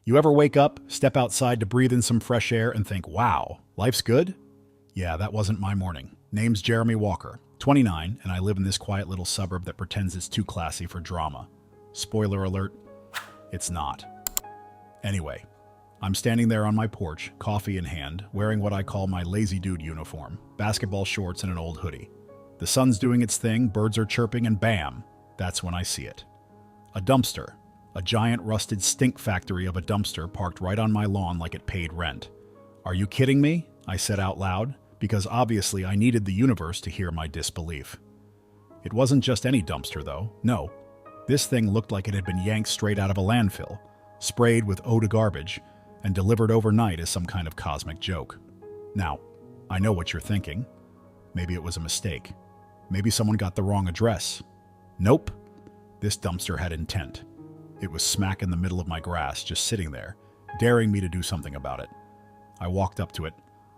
You ever wake up, step outside to breathe in some fresh air, and think, wow, life's good? Yeah, that wasn't my morning. Name's Jeremy Walker, 29, and I live in this quiet little suburb that pretends it's too classy for drama. Spoiler alert, it's not. Anyway, I'm standing there on my porch, coffee in hand, wearing what I call my lazy dude uniform, basketball shorts and an old hoodie. The sun's doing its thing, birds are chirping, and bam, that's when I see it. A dumpster. A giant rusted stink factory of a dumpster parked right on my lawn like it paid rent. Are you kidding me? I said out loud, because obviously I needed the universe to hear my disbelief. It wasn't just any dumpster though, no. This thing looked like it had been yanked straight out of a landfill, sprayed with eau de garbage, and delivered overnight as some kind of cosmic joke. Now, I know what you're thinking. Maybe it was a mistake. Maybe someone got the wrong address. Nope. This dumpster had intent. It was smack in the middle of my grass, just sitting there, daring me to do something about it. I walked up to it,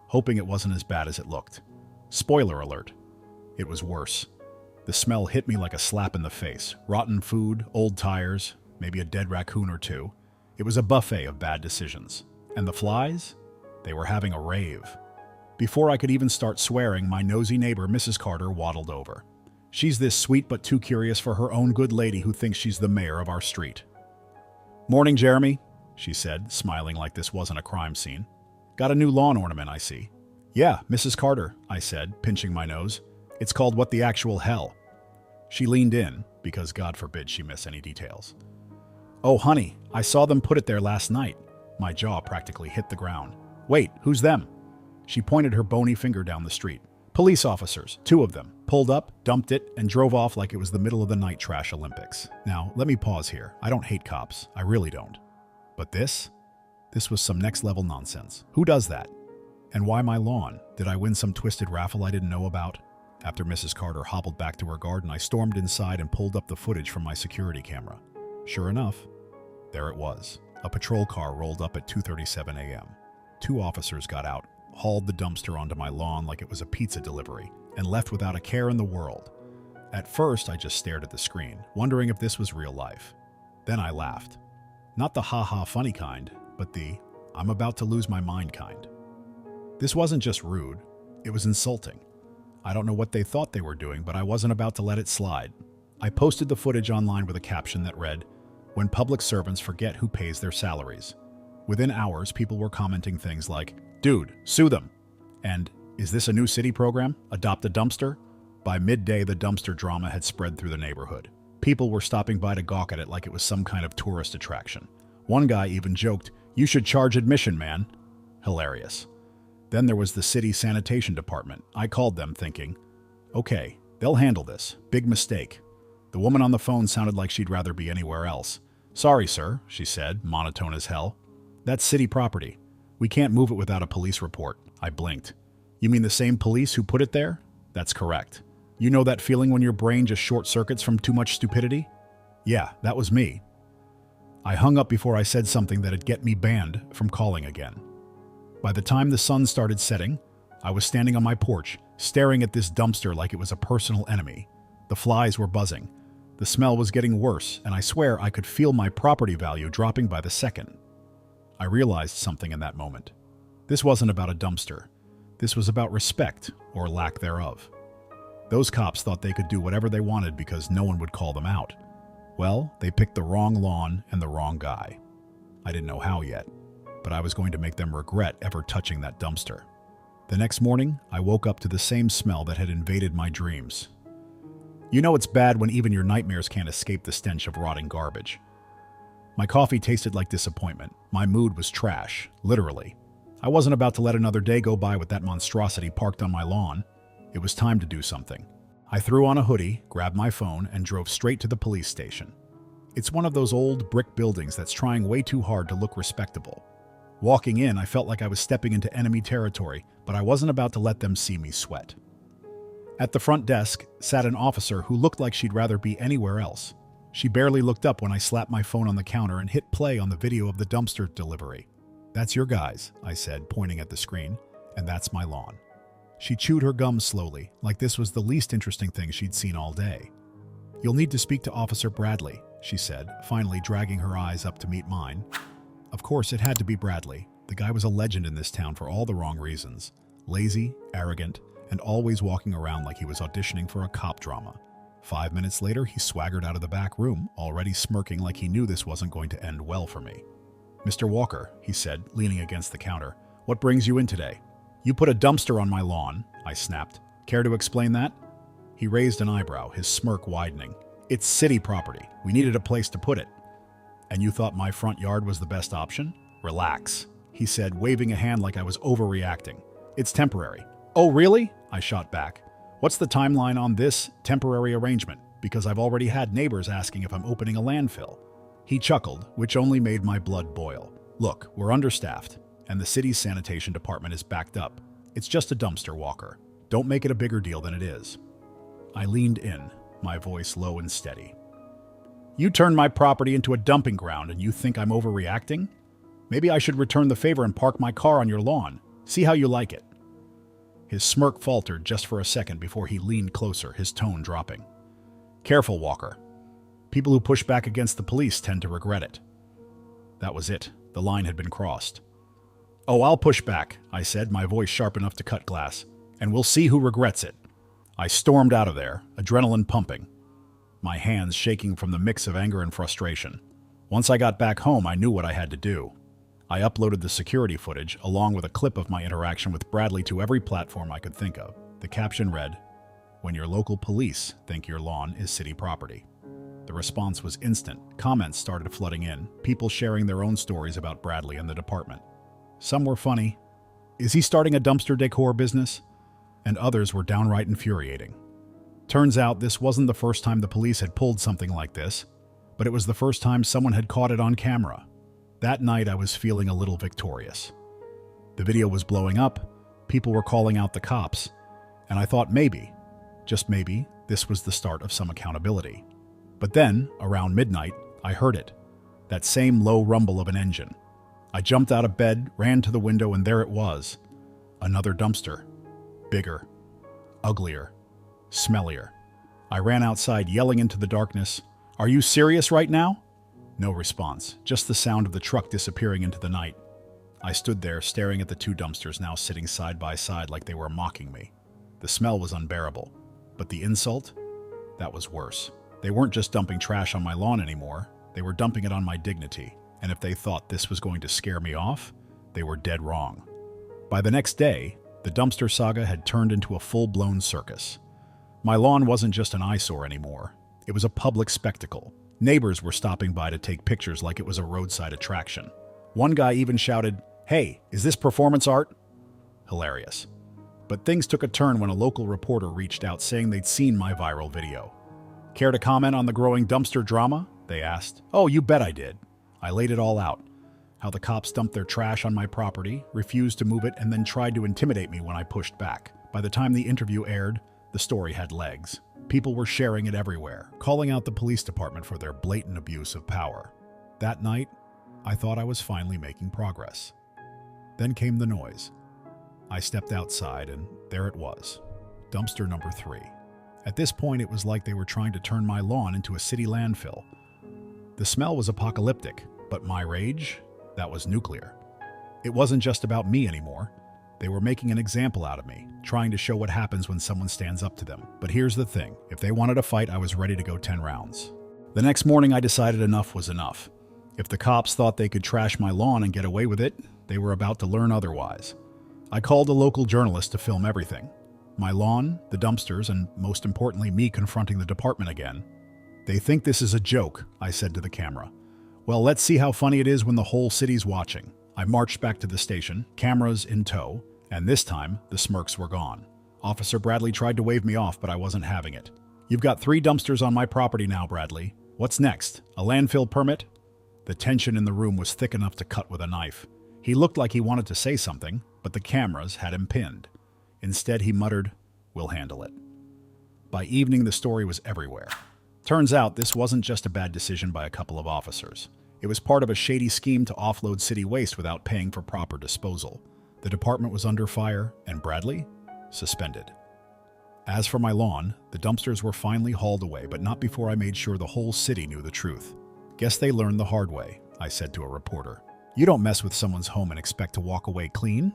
hoping it wasn't as bad as it looked. Spoiler alert. It was worse. The smell hit me like a slap in the face. Rotten food, old tires, maybe a dead raccoon or two. It was a buffet of bad decisions. And the flies? They were having a rave. Before I could even start swearing, my nosy neighbor, Mrs. Carter, waddled over. She's this sweet but too curious for her own good lady who thinks she's the mayor of our street. "Morning, Jeremy," she said, smiling like this wasn't a crime scene. "Got a new lawn ornament, I see." "Yeah, Mrs. Carter," I said, pinching my nose. "It's called What the Actual Hell." She leaned in, because God forbid she miss any details. "Oh, honey, I saw them put it there last night." My jaw practically hit the ground. "Wait, who's them?" She pointed her bony finger down the street. "Police officers, 2 of them, pulled up, dumped it, and drove off like it was the middle of the night trash Olympics." Now, let me pause here. I don't hate cops. I really don't. But this was some next-level nonsense. Who does that? And why my lawn? Did I win some twisted raffle I didn't know about? After Mrs. Carter hobbled back to her garden, I stormed inside and pulled up the footage from my security camera. Sure enough, there it was. A patrol car rolled up at 2:37 a.m. 2 officers got out, hauled the dumpster onto my lawn like it was a pizza delivery, and left without a care in the world. At first, I just stared at the screen, wondering if this was real life. Then I laughed. Not the ha-ha funny kind, but the I'm about to lose my mind kind. This wasn't just rude, it was insulting. I don't know what they thought they were doing, but I wasn't about to let it slide. I posted the footage online with a caption that read, "When public servants forget who pays their salaries." Within hours, people were commenting things like, "Dude, sue them," and "Is this a new city program? Adopt a dumpster?" By midday, the dumpster drama had spread through the neighborhood. People were stopping by to gawk at it like it was some kind of tourist attraction. One guy even joked, "You should charge admission, man." Hilarious. Then there was the city sanitation department. I called them thinking, okay, they'll handle this. Big mistake. The woman on the phone sounded like she'd rather be anywhere else. "Sorry, sir," she said, monotone as hell. "That's city property. We can't move it without a police report." I blinked. "You mean the same police who put it there?" "That's correct. You know that feeling when your brain just short-circuits from too much stupidity?" "Yeah, that was me." I hung up before I said something that'd get me banned from calling again. By the time the sun started setting, I was standing on my porch, staring at this dumpster like it was a personal enemy. The flies were buzzing. The smell was getting worse, and I swear I could feel my property value dropping by the second. I realized something in that moment. This wasn't about a dumpster. This was about respect, or lack thereof. Those cops thought they could do whatever they wanted because no one would call them out. Well, they picked the wrong lawn and the wrong guy. I didn't know how yet, but I was going to make them regret ever touching that dumpster. The next morning, I woke up to the same smell that had invaded my dreams. You know it's bad when even your nightmares can't escape the stench of rotting garbage. My coffee tasted like disappointment. My mood was trash, literally. I wasn't about to let another day go by with that monstrosity parked on my lawn. It was time to do something. I threw on a hoodie, grabbed my phone, and drove straight to the police station. It's one of those old brick buildings that's trying way too hard to look respectable. Walking in, I felt like I was stepping into enemy territory, but I wasn't about to let them see me sweat. At the front desk sat an officer who looked like she'd rather be anywhere else. She barely looked up when I slapped my phone on the counter and hit play on the video of the dumpster delivery. "That's your guys," I said, pointing at the screen, "and that's my lawn." She chewed her gums slowly, like this was the least interesting thing she'd seen all day. "You'll need to speak to Officer Bradley," she said, finally dragging her eyes up to meet mine. Of course, it had to be Bradley. The guy was a legend in this town for all the wrong reasons. Lazy, arrogant, and always walking around like he was auditioning for a cop drama. 5 minutes later, he swaggered out of the back room, already smirking like he knew this wasn't going to end well for me. "Mr. Walker," he said, leaning against the counter, "what brings you in today?" "You put a dumpster on my lawn," I snapped. "Care to explain that?" He raised an eyebrow, his smirk widening. "It's city property. We needed a place to put it." "And you thought my front yard was the best option?" "Relax," he said, waving a hand like I was overreacting. "It's temporary." "Oh, really?" I shot back. "What's the timeline on this temporary arrangement? Because I've already had neighbors asking if I'm opening a landfill." He chuckled, which only made my blood boil. "Look, we're understaffed, and the city's sanitation department is backed up. It's just a dumpster, Walker. Don't make it a bigger deal than it is." I leaned in, my voice low and steady. "You turned my property into a dumping ground and you think I'm overreacting? Maybe I should return the favor and park my car on your lawn. See how you like it." His smirk faltered just for a second before he leaned closer, his tone dropping. "Careful, Walker. People who push back against the police tend to regret it." That was it. The line had been crossed. "Oh, I'll push back," I said, my voice sharp enough to cut glass, "and we'll see who regrets it." I stormed out of there, adrenaline pumping, my hands shaking from the mix of anger and frustration. Once I got back home, I knew what I had to do. I uploaded the security footage, along with a clip of my interaction with Bradley, to every platform I could think of. The caption read, "When your local police think your lawn is city property." The response was instant. Comments started flooding in, people sharing their own stories about Bradley and the department. Some were funny. "Is he starting a dumpster decor business?" And others were downright infuriating. Turns out this wasn't the first time the police had pulled something like this, but it was the first time someone had caught it on camera. That night I was feeling a little victorious. The video was blowing up, people were calling out the cops, and I thought maybe, just maybe, this was the start of some accountability. But then, around midnight, I heard it, that same low rumble of an engine. I jumped out of bed, ran to the window, and there it was. Another dumpster. Bigger, uglier, smellier. I ran outside, yelling into the darkness, "Are you serious right now?" No response, just the sound of the truck disappearing into the night. I stood there, staring at the two dumpsters now sitting side by side like they were mocking me. The smell was unbearable, but the insult? That was worse. They weren't just dumping trash on my lawn anymore, they were dumping it on my dignity, and if they thought this was going to scare me off, they were dead wrong. By the next day, the dumpster saga had turned into a full-blown circus. My lawn wasn't just an eyesore anymore, it was a public spectacle. Neighbors were stopping by to take pictures like it was a roadside attraction. One guy even shouted, "Hey, is this performance art?" Hilarious. But things took a turn when a local reporter reached out saying they'd seen my viral video. "Care to comment on the growing dumpster drama?" they asked. "Oh, you bet I did." I laid it all out. How the cops dumped their trash on my property, refused to move it, and then tried to intimidate me when I pushed back. By the time the interview aired, the story had legs. People were sharing it everywhere, calling out the police department for their blatant abuse of power. That night, I thought I was finally making progress. Then came the noise. I stepped outside, and there it was, dumpster number 3. At this point, it was like they were trying to turn my lawn into a city landfill. The smell was apocalyptic, but my rage? That was nuclear. It wasn't just about me anymore. They were making an example out of me, trying to show what happens when someone stands up to them. But here's the thing, if they wanted a fight, I was ready to go 10 rounds. The next morning, I decided enough was enough. If the cops thought they could trash my lawn and get away with it, they were about to learn otherwise. I called a local journalist to film everything. My lawn, the dumpsters, and most importantly, me confronting the department again. "They think this is a joke," I said to the camera. "Well, let's see how funny it is when the whole city's watching." I marched back to the station, cameras in tow, and this time, the smirks were gone. Officer Bradley tried to wave me off, but I wasn't having it. "You've got 3 dumpsters on my property now, Bradley. What's next? A landfill permit?" The tension in the room was thick enough to cut with a knife. He looked like he wanted to say something, but the cameras had him pinned. Instead, he muttered, "We'll handle it." By evening, the story was everywhere. Turns out, this wasn't just a bad decision by a couple of officers. It was part of a shady scheme to offload city waste without paying for proper disposal. The department was under fire, and Bradley? Suspended. As for my lawn, the dumpsters were finally hauled away, but not before I made sure the whole city knew the truth. "Guess they learned the hard way," I said to a reporter. You don't mess with someone's home and expect to walk away clean.